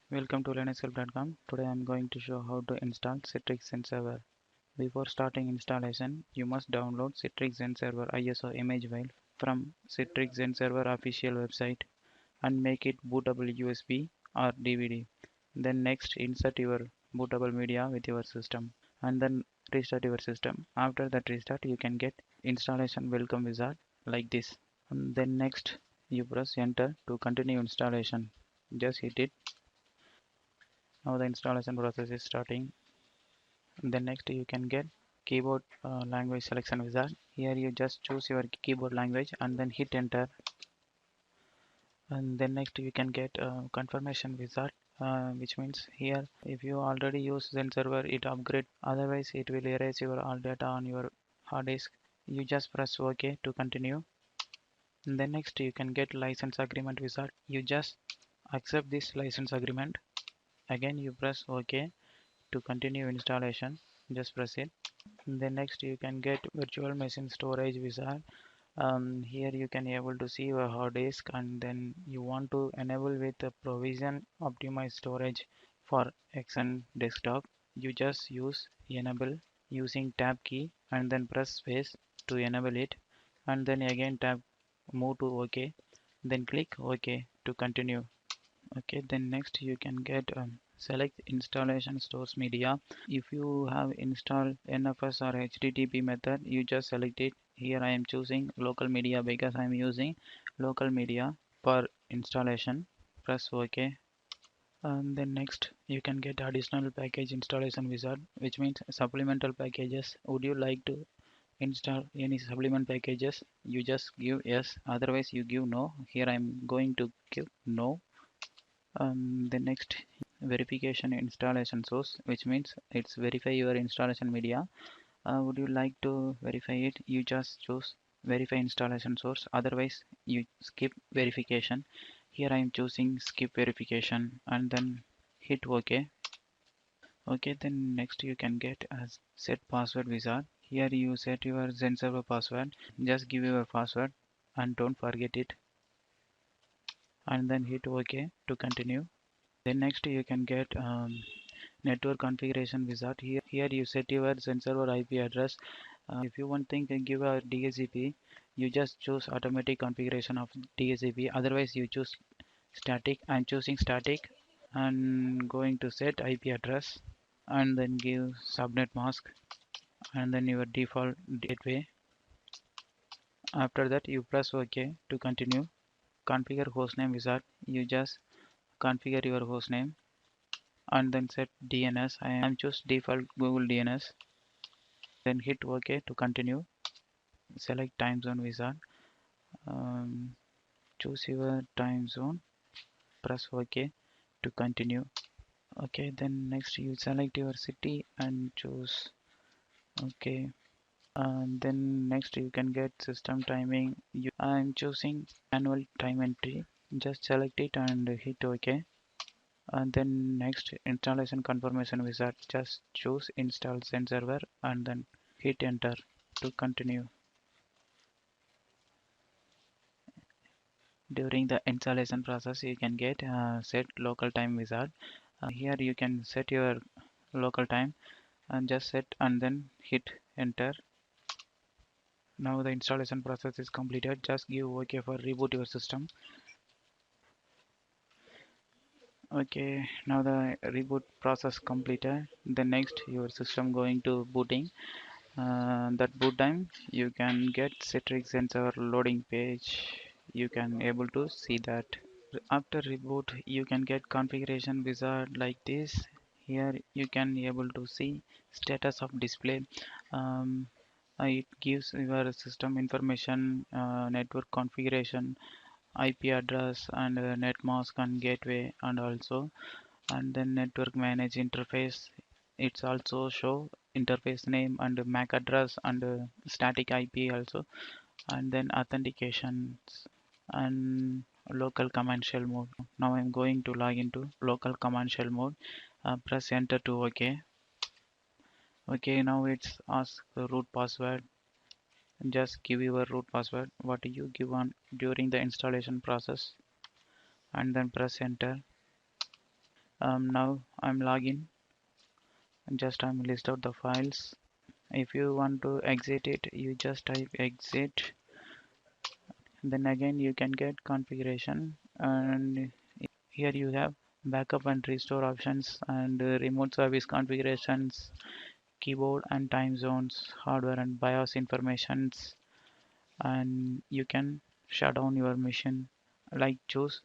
Welcome to linuxhelp.com. Today I am going to show how to install Citrix XenServer. Before starting installation, you must download Citrix XenServer ISO image file from Citrix XenServer official website and make it bootable USB or DVD. Then next insert your bootable media with your system and then restart your system. After that restart you can get installation welcome wizard like this. And then next you press enter to continue installation. Just hit it. Now the installation process is starting. Then next you can get keyboard language selection wizard. Here you just choose your keyboard language and then hit enter. And then next you can get confirmation wizard, which means here if you already use Zen server it upgrade, otherwise it will erase your all data on your hard disk. You just press OK to continue. And then next you can get license agreement wizard. You just accept this license agreement. Again you press OK to continue installation. Just press it. And then next you can get virtual machine storage wizard. Here you can able to see your hard disk and then you want to enable with the provision optimized storage for Xen desktop. You just use enable using tab key and then press space to enable it, and then again tab move to OK, then click OK to continue. Okay, then next you can get select installation stores media. If you have installed NFS or HTTP method, you just select it. Here I am choosing local media because I am using local media for installation. Press OK. And then next you can get additional package installation wizard, which means supplemental packages. Would you like to install any supplement packages? You just give yes, otherwise you give no. Here I am going to give no. The next verification installation source, which means it's verify your installation media. Would you like to verify it? You just choose verify installation source, otherwise you skip verification. Here I am choosing skip verification and then hit OK. Okay, then next you can get as set password wizard. Here you set your Zen server password. Just give your password and don't forget it, and then hit OK to continue. Then next you can get network configuration wizard. Here you set your Zen server IP address. If you want thing give a DHCP, you just choose automatic configuration of DHCP. Otherwise you choose static. I'm choosing static and going to set IP address and then give subnet mask and then your default gateway. After that you press OK to continue. Configure hostname wizard. You just configure your hostname and then set DNS. I am choose default Google DNS. Then hit OK to continue. Select time zone wizard. Um, Choose your time zone. Press OK to continue. Okay, then next you select your city and choose OK. And then next you can get system timing. I'm choosing annual time entry. Just select it and hit OK. And then next installation confirmation wizard, just choose install Zen server and then hit enter to continue. During the installation process you can get set local time wizard. Here you can set your local time and just set and then hit enter. Now the installation process is completed. Just give OK for reboot your system. Okay, now the reboot process completed. Then next your system going to booting. That boot time you can get Citrix sensor loading page. You can able to see that. After reboot you can get configuration wizard like this. Here you can able to see status of display. um, it gives your system information, network configuration, IP address and net mask and gateway, and also and then network manage interface. It's also show interface name and MAC address and static IP also, and then authentications and local command shell mode. Now I'm going to log into local command shell mode. Press enter to OK. Okay, now it's ask the root password. Just give your root password what you give on during the installation process and then press enter. Now I'm login. Just I'm list out the files. If you want to exit it, you just type exit. Then again you can get configuration, and here you have backup and restore options, and remote service configurations, keyboard and time zones, hardware and BIOS informations, and you can shut down your machine. Like choose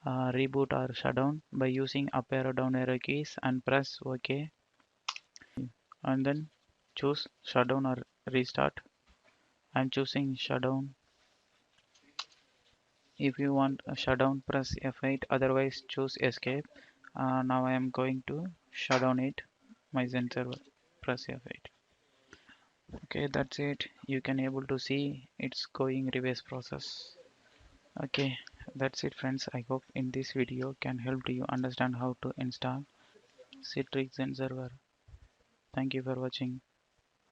reboot or shutdown by using up arrow down arrow keys and press OK, and then choose shutdown or restart. I'm choosing shutdown. If you want a shutdown, press F8, otherwise choose escape. Now I am going to shut down it, my Zen server. Press F8. Okay, that's it. You can able to see it's going reverse process. Okay, that's it friends. I hope in this video can help to you understand how to install Citrix Zen server. Thank you for watching.